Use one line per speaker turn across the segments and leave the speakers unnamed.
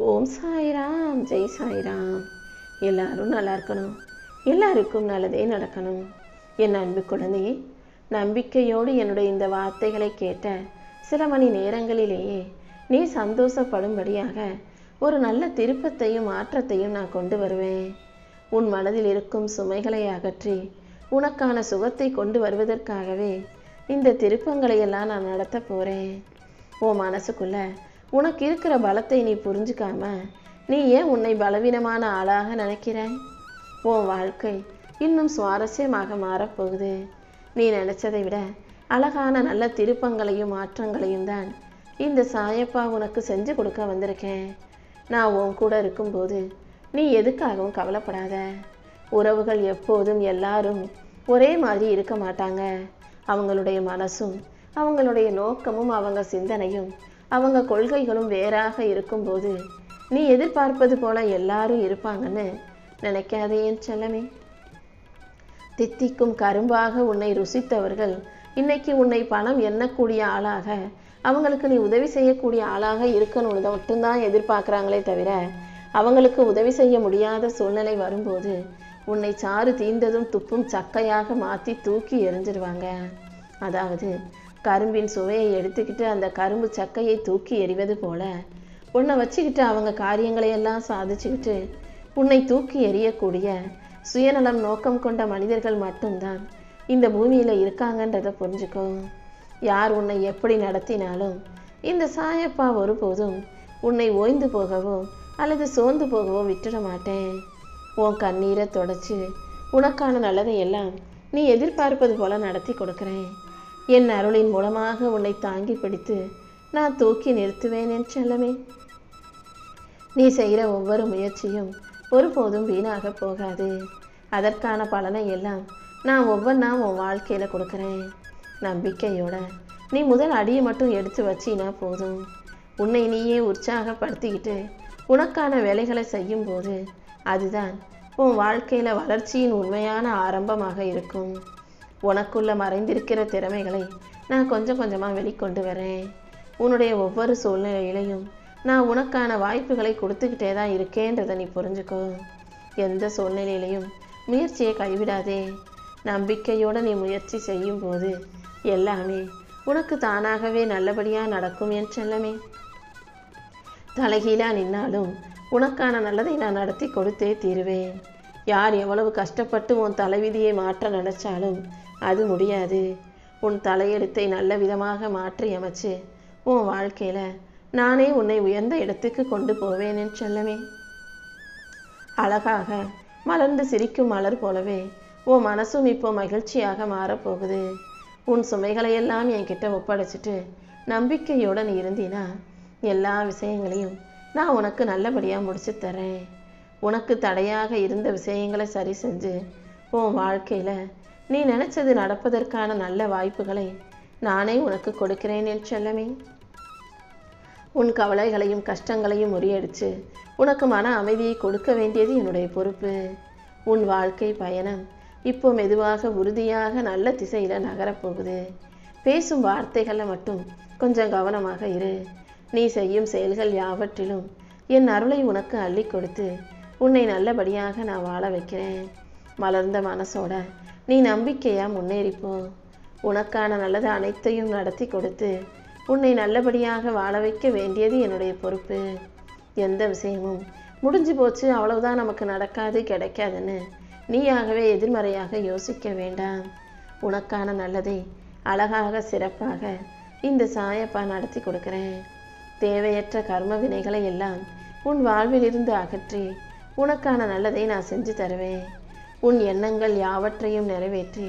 ஓம் சாய்ராம், ஜெய் சாய்ராம். எல்லாரும் நல்லா இருக்கணும், எல்லாருக்கும் நல்லதே நடக்கணும். என் அன்பு குழந்தையே, நம்பிக்கையோடு என்னுடைய இந்த வார்த்தைகளை கேட்ட சில மணி நேரங்களிலேயே நீ சந்தோஷப்படும்படியாக ஒரு நல்ல திருப்பத்தையும் மாற்றத்தையும் நான் கொண்டு வருவேன். உன் மனதில் இருக்கும் சுமைகளை அகற்றி உனக்கான சுகத்தை கொண்டு வருவதற்காகவே இந்த திருப்பங்களை எல்லாம் நான் நடத்த போகிறேன். உன் மனசுக்குள்ள உனக்கு இருக்கிற பலத்தை நீ புரிஞ்சுக்காம நீ ஏன் உன்னை பலவீனமான ஆளாக நினைக்கிறாய்? உன் வாழ்க்கை இன்னும் சுவாரஸ்யமாக மாறப்போகுது. நீ நினைச்சதை விட அழகான நல்ல திருப்பங்களையும் மாற்றங்களையும் தான் இந்த சாயப்பா உனக்கு செஞ்சு கொடுக்க வந்திருக்கேன். நான் உன் கூட இருக்கும்போது நீ எதுக்காகவும் கவலைப்படாத. உறவுகள் எப்போதும் எல்லாரும் ஒரே மாதிரி இருக்க மாட்டாங்க. அவங்களுடைய மனசும் அவங்களுடைய நோக்கமும் அவங்க சிந்தனையும் அவங்க கொள்கைகளும் வேறாக இருக்கும்போது நீ எதிர்பார்ப்பது போல எல்லாரும் இருப்பாங்கன்னு நினைக்காதே என் செல்லமே. தித்திக்கும் கரும்பாக உன்னை ருசித்தவர்கள் இன்னைக்கு உன்னை பணம் எண்ணக்கூடிய ஆளாக, அவங்களுக்கு நீ உதவி செய்யக்கூடிய ஆளாக இருக்கணும்னு மட்டும்தான் எதிர்பார்க்குறாங்களே தவிர அவங்களுக்கு உதவி செய்ய முடியாத சூழ்நிலை வரும்போது உன்னை சாறு தீர்ந்ததும் துப்பும் சக்கையாக மாற்றி தூக்கி எறிஞ்சிடுவாங்க. அதாவது கரும்பின் சுவையை எடுத்துக்கிட்டு அந்த கரும்பு சக்கையை தூக்கி எறிவது போல உன்னை வச்சுக்கிட்டு அவங்க காரியங்களையெல்லாம் சாதிச்சுக்கிட்டு உன்னை தூக்கி எறியக்கூடிய சுயநலம் நோக்கம் கொண்ட மனிதர்கள் மட்டும்தான் இந்த பூமியில் இருக்காங்கன்றதை புரிஞ்சுக்கோ. யார் உன்னை எப்படி நடத்தினாலும் இந்த சாயப்பா ஒருபோதும் உன்னை ஓய்ந்து போகவோ அல்லது சோர்ந்து போகவோ விட்டுட மாட்டேன். உன் கண்ணீரை தொடச்சு உனக்கான நல்லதை எல்லாம் நீ எதிர்பார்ப்பது போல நடத்தி கொடுக்குறேன். என் அருளின் மூலமாக உன்னை தாங்கி பிடித்து நான் தூக்கி நிறுத்துவேன் என் செல்லமே. நீ செய்கிற ஒவ்வொரு முயற்சியும் ஒருபோதும் வீணாக போகாது. அதற்கான பலனை எல்லாம் நான் ஒவ்வொன்றா உன் வாழ்க்கையில் கொடுக்குறேன். நம்பிக்கையோட நீ முதல் அடியை மட்டும் எடுத்து வச்சினா போதும். உன்னை நீயே உற்சாகப்படுத்திக்கிட்டு உனக்கான வேலைகளை செய்யும்போது அதுதான் உன் வாழ்க்கையில் வளர்ச்சியின் உண்மையான ஆரம்பமாக இருக்கும். உனக்குள்ள மறைந்திருக்கிற திறமைகளை நான் கொஞ்சம் கொஞ்சமாக வெளிக்கொண்டு வரேன். உன்னுடைய ஒவ்வொரு சூழ்நிலையிலையும் நான் உனக்கான வாய்ப்புகளை கொடுத்துக்கிட்டே தான் இருக்கேன்றதை நீ புரிஞ்சுக்கோ. எந்த சூழ்நிலையிலையும் முயற்சியை கைவிடாதே. நம்பிக்கையோடு நீ முயற்சி செய்யும் போது எல்லாமே உனக்கு தானாகவே நல்லபடியாக நடக்கும் என் செல்லமே. தலைகீழா நின்னாலும் உனக்கான நல்லதை நான் நடத்தி கொடுத்தே தீருவேன். யார் எவ்வளவு கஷ்டப்பட்டு உன் தலைவிதியை மாற்ற நினைச்சாலும் அது முடியாது. உன் தலையெழுத்தை நல்ல விதமாக மாற்றி அமைச்சு உன் வாழ்க்கையில் நானே உன்னை உயர்ந்த இடத்துக்கு கொண்டு போவேன் என் செல்லமே. அழகாக மலர்ந்து சிரிக்கும் மலர் போலவே உன் மனசும் இப்போ மகிழ்ச்சியாக மாறப்போகுது. உன் சுமைகளையெல்லாம் என்கிட்ட ஒப்படைச்சிட்டு நம்பிக்கையோடு நீ இருந்தினா எல்லா விஷயங்களையும் நான் உனக்கு நல்லபடியாக முடிச்சு தரேன். உனக்கு தடையாக இருந்த விஷயங்களை சரி செஞ்சு உன் வாழ்க்கையில் நீ நினச்சது நடப்பதற்கான நல்ல வாய்ப்புகளை நானே உனக்கு கொடுக்கிறேன் என் செல்லமே. உன் கவலைகளையும் கஷ்டங்களையும் முறியடிச்சு உனக்கு மன அமைதியை கொடுக்க வேண்டியது என்னுடைய பொறுப்பு. உன் வாழ்க்கை பயணம் இப்போ மெதுவாக உறுதியாக நல்ல திசையில் நகரப்போகுது. பேசும் வார்த்தைகளில் மட்டும் கொஞ்சம் கவனமாக இரு. நீ செய்யும் செயல்கள் யாவற்றிலும் என் அருளை உனக்கு அள்ளி கொடுத்து உன்னை நல்லபடியாக நான் வாழ வைக்கிறேன். மலர்ந்த மனசோட நீ நம்பிக்கையாக முன்னேறிப்போ. உனக்கான நல்லது அனைத்தையும் நடத்தி கொடுத்து உன்னை நல்லபடியாக வாழ வைக்க வேண்டியது என்னுடைய பொறுப்பு. எந்த விஷயமும் முடிஞ்சு போச்சு அவ்வளவுதான் நமக்கு நடக்காது கிடைக்காதுன்னு நீயாகவே எதிர்மறையாக யோசிக்க வேண்டாம். உனக்கான நல்லதை அழகாக சிறப்பாக இந்த சாயப்பா நடத்தி கொடுக்குறேன். தேவையற்ற கர்ம வினைகளை எல்லாம் உன் வாழ்வில் இருந்து அகற்றி உனக்கான நல்லதை நான் செஞ்சு தருவேன். உன் எண்ணங்கள் யாவற்றையும் நிறைவேற்றி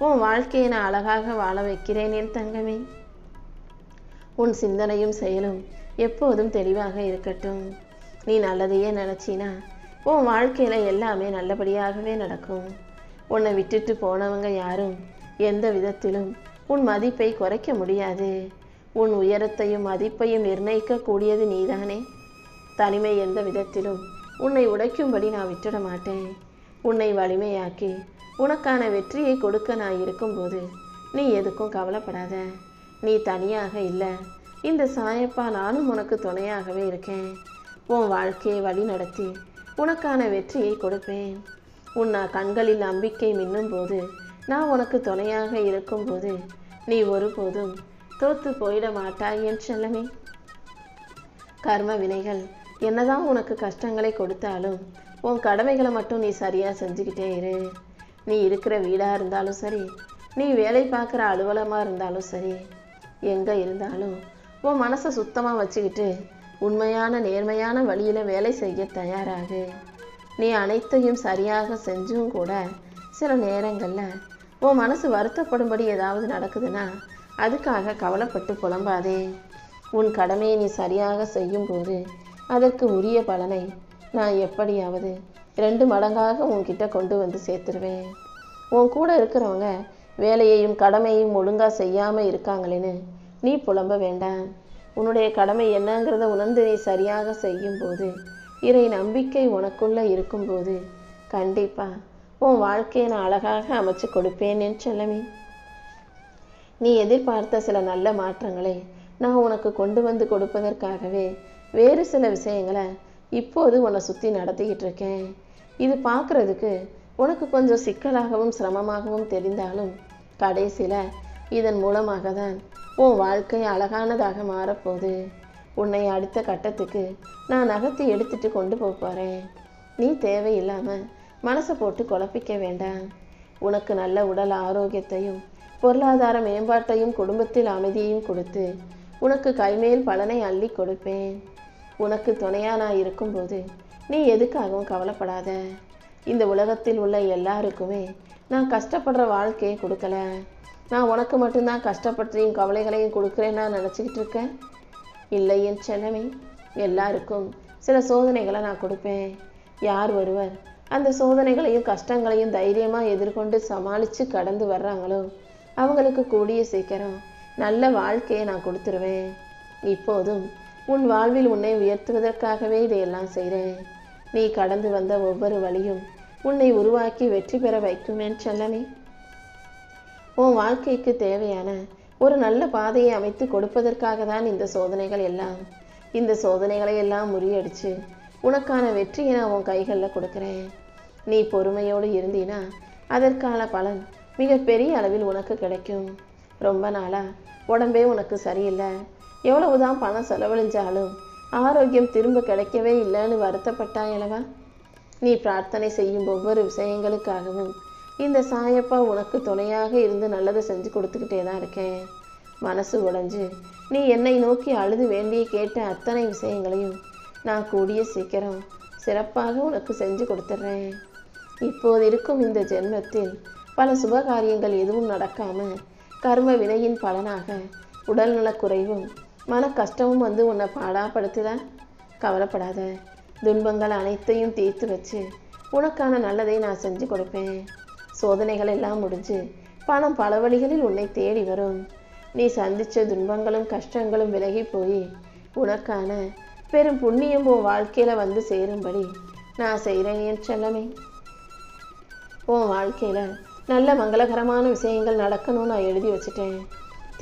உன் வாழ்க்கையை நான் அழகாக வாழ வைக்கிறேன் என் தங்கமே. உன் சிந்தனையும் செயலும் எப்போதும் தெளிவாக இருக்கட்டும். நீ நல்லதையே நினச்சினா உன் வாழ்க்கையில் எல்லாமே நல்லபடியாகவே நடக்கும். உன்னை விட்டுட்டு போனவங்க யாரும் எந்த விதத்திலும் உன் மதிப்பை குறைக்க முடியாது. உன் உயரத்தையும் மதிப்பையும் நிர்ணயிக்கக்கூடியது நீதானே. தனிமை எந்த விதத்திலும் உன்னை உடைக்கும்படி நான் விட்டுட மாட்டேன். உன்னை வலிமையாக்கி உனக்கான வெற்றியை கொடுக்க நான் இருக்கும்போது நீ எதுக்கும் கவலைப்படாத. நீ தனியாக இல்லை, இந்த சாயப்பா நானும் உனக்கு துணையாகவே இருக்கேன். உன் வாழ்க்கையை வழி நடத்தி உனக்கான வெற்றியை கொடுப்பேன். உன் கண்களில் நம்பிக்கை மின்னும் போது, நான் உனக்கு துணையாக இருக்கும்போது நீ ஒருபோதும் தோத்து போயிட மாட்டாய் என் செல்லமே. கர்ம வினைகள் என்னதான் உனக்கு கஷ்டங்களை கொடுத்தாலும் உன் கடமைகளை மட்டும் நீ சரியாக செஞ்சுக்கிட்டே இரு. நீ இருக்கிற வீடாக இருந்தாலும் சரி, நீ வேலை பார்க்குற அலுவலகமாக இருந்தாலும் சரி, எங்கே இருந்தாலும் உன் மனசை சுத்தமாக வச்சுக்கிட்டு உண்மையான நேர்மையான வழியில் வேலை செய்ய தயாராகு. நீ அனைத்தையும் சரியாக செஞ்சும் கூட சில நேரங்களில் உன் மனசு வருத்தப்படும்படி ஏதாவது நடக்குதுன்னா அதுக்காக கவலைப்பட்டு புலம்பாதே. உன் கடமையை நீ சரியாக செய்யும்போது அதற்கு உரிய பலனை நான் எப்படியாவது 2 மடங்காக உன்கிட்ட கொண்டு வந்து சேர்த்துருவேன். உன் கூட இருக்கிறவங்க வேலையையும் கடமையையும் ஒழுங்காக செய்யாமல் இருக்காங்களேன்னு நீ புலம்ப வேண்டாம். உன்னுடைய கடமை என்னங்கிறத உணர்ந்து நீ சரியாக செய்யும்போது, இறை நம்பிக்கை உனக்குள்ளே இருக்கும்போது கண்டிப்பாக உன் வாழ்க்கையை நான் அழகாக அமைச்சு கொடுப்பேன் என் செல்லமே. நீ எதிர்பார்த்த சில நல்ல மாற்றங்களை நான் உனக்கு கொண்டு வந்து கொடுப்பதற்காகவே வேறு சில விஷயங்களை இப்போது உன்னை சுற்றி நடத்திக்கிட்டு இருக்கேன். இது பார்க்குறதுக்கு உனக்கு கொஞ்சம் சிக்கலாகவும் சிரமமாகவும் தெரிந்தாலும் கடைசியில் இதன் மூலமாக தான் உன் வாழ்க்கை அழகானதாக மாறப்போகுது. உன்னை அடுத்த கட்டத்துக்கு நான் நகர்த்தி எடுத்துட்டு கொண்டு போகிறேன். நீ தேவையில்லாமல் மனசை போட்டு குழப்பிக்க வேண்டாம். உனக்கு நல்ல உடல் ஆரோக்கியத்தையும் பொருளாதார மேம்பாட்டையும் குடும்பத்தில் அமைதியையும் கொடுத்து உனக்கு கைமேல் பலனை அள்ளி கொடுப்பேன். உனக்கு துணையா நான் இருக்கும்போது நீ எதுக்காகவும் கவலைப்படாத. இந்த உலகத்தில் உள்ள எல்லாருக்குமே நான் கஷ்டப்படுற வாழ்க்கையை கொடுக்கல. நான் உனக்கு மட்டும்தான் கஷ்டப்பட்டையும் கவலைகளையும் கொடுக்குறேன்னு நான் நினச்சிக்கிட்டு இருக்கேன். இல்லை என் செல்லமே, எல்லாருக்கும் சில சோதனைகளை நான் கொடுப்பேன். யார் ஒருவர் அந்த சோதனைகளையும் கஷ்டங்களையும் தைரியமாக எதிர்கொண்டு சமாளித்து கடந்து வர்றாங்களோ அவங்களுக்கு கூடிய சீக்கிரம் நல்ல வாழ்க்கையை நான் கொடுத்துருவேன். இப்போதும் உன் வாழ்வில் உன்னை உயர்த்துவதற்காகவே இதையெல்லாம் செய்கிறேன். நீ கடந்து வந்த ஒவ்வொரு வழியும் உன்னை உருவாக்கி வெற்றி பெற வைக்கும் என் செல்லமே. உன் வாழ்க்கைக்கு தேவையான ஒரு நல்ல பாதையை அமைத்து கொடுப்பதற்காக தான் இந்த சோதனைகள் எல்லாம். இந்த சோதனைகளை எல்லாம் முறியடிச்சு உனக்கான வெற்றியை நான் உன் கைகளில் கொடுக்குறேன். நீ பொறுமையோடு இருந்தீனா அதற்கான பலன் மிக பெரிய அளவில் உனக்கு கிடைக்கும். ரொம்ப நாளாக உடம்பே உனக்கு சரியில்லை, எவ்வளவுதான் பணம் செலவழிஞ்சாலும் ஆரோக்கியம் திரும்ப கிடைக்கவே இல்லைன்னு வருத்தப்பட்டாயளவா? நீ பிரார்த்தனை செய்யும் ஒவ்வொரு விஷயங்களுக்காகவும் இந்த சாயப்பா உனக்கு துணையாக இருந்து நல்லதை செஞ்சு கொடுத்துக்கிட்டே தான் இருக்கேன். மனசு உடைஞ்சு நீ என்னை நோக்கி அழுது வேண்டிய கேட்ட அத்தனை விஷயங்களையும் நான் கூடிய சீக்கிரம் சிறப்பாக உனக்கு செஞ்சு கொடுத்துட்றேன். இப்போது இருக்கும் இந்த ஜென்மத்தில் பல சுபகாரியங்கள் எதுவும் நடக்காமல் கர்ம வினையின் பலனாக உடல்நலக்குறைவும் மன கஷ்டமும் வந்து உன்னை பாடாப்படுத்துதான். கவலைப்படாத. துன்பங்கள் அனைத்தையும் தீர்த்து வச்சு உனக்கான நல்லதை நான் செஞ்சு கொடுப்பேன். சோதனைகள் எல்லாம் முடிஞ்சு பணம் பல வழிகளில் உன்னை தேடி வரும். நீ சந்தித்த துன்பங்களும் கஷ்டங்களும் விலகி போய் உனக்கான பெரும் புண்ணியம் உன் வாழ்க்கையில் வந்து சேரும்படி நான் செய்கிறேன் என் செல்லமே. உன் வாழ்க்கையில் நல்ல மங்களகரமான விஷயங்கள் நடக்கணும்னு நான் எழுதி வச்சுட்டேன்.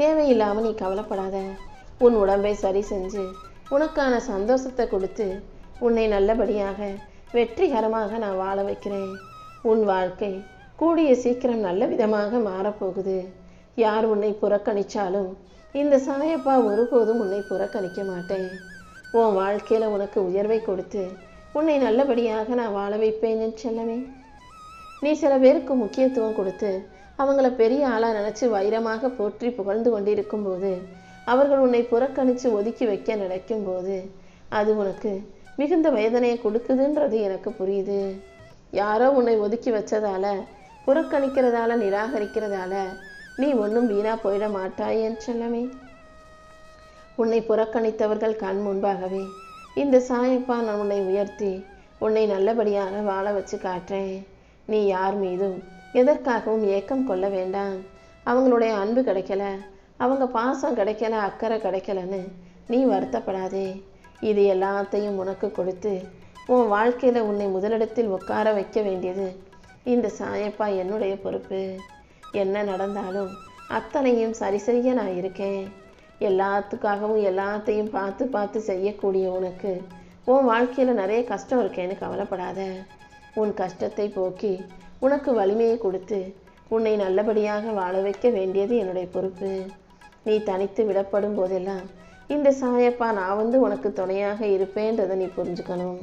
தேவையில்லாமல் நீ கவலைப்படாத. உன் உடம்பை சரி செஞ்சு உனக்கான சந்தோஷத்தை கொடுத்து உன்னை நல்லபடியாக வெற்றிகரமாக நான் வாழ வைக்கிறேன். உன் வாழ்க்கை கூடிய சீக்கிரம் நல்ல விதமாக மாறப்போகுது. யார் உன்னை புறக்கணித்தாலும் இந்த சாயப்பா ஒருபோதும் உன்னை புறக்கணிக்க மாட்டேன். உன் வாழ்க்கையில் உனக்கு உயர்வை கொடுத்து உன்னை நல்லபடியாக நான் வாழ வைப்பேன் என் செல்லமே. நீ சில பேருக்கு முக்கியத்துவம் கொடுத்து அவங்கள பெரிய ஆளாக நினச்சி வைரமாக போற்றி புகழ்ந்து கொண்டிருக்கும் போது அவர்கள் உன்னை புறக்கணித்து ஒதுக்கி வைக்க நினைக்கும் போது அது உனக்கு மிகுந்த வேதனையை கொடுக்குதுன்றது எனக்கு புரியுது. யாரோ உன்னை ஒதுக்கி வச்சதால, புறக்கணிக்கிறதால, நிராகரிக்கிறதால நீ ஒன்றும் வீணா போயிட மாட்டாய் என் செல்லமே. உன்னை புறக்கணித்தவர்கள் கண் முன்பாகவே இந்த சாயப்பா நான் உன்னை உயர்த்தி உன்னை நல்லபடியாக வாழ வச்சு காட்டுறேன். நீ யார் மீதும் எதற்காகவும் ஏக்கம் கொள்ள வேண்டாம். அவங்களுடைய அன்பு கிடைக்கல, அவங்க பாசம் கிடைக்கல, அக்கறை கிடைக்கலன்னு நீ வருத்தப்படாதே. இது எல்லாத்தையும் உனக்கு கொடுத்து உன் வாழ்க்கையில் உன்னை முதலிடத்தில் உட்கார வைக்க வேண்டியது இந்த சாயப்பா என்னுடைய பொறுப்பு. என்ன நடந்தாலும் அத்தனையும் சரி செய்ய நான் இருக்கேன். எல்லாத்துக்காகவும் எல்லாத்தையும் பார்த்து பார்த்து செய்யக்கூடிய உனக்கு உன் வாழ்க்கையில் நிறைய கஷ்டம் இருக்கேன்னு கவலைப்படாத. உன் கஷ்டத்தை போக்கி உனக்கு வலிமையை கொடுத்து உன்னை நல்லபடியாக வாழ வைக்க வேண்டியது என்னுடைய பொறுப்பு. நீ தனித்து விடப்படும் போதெல்லாம் இந்த சாயப்பா நான் உனக்கு துணையாக இருப்பேன்றதை நீ புரிஞ்சுக்கணும்.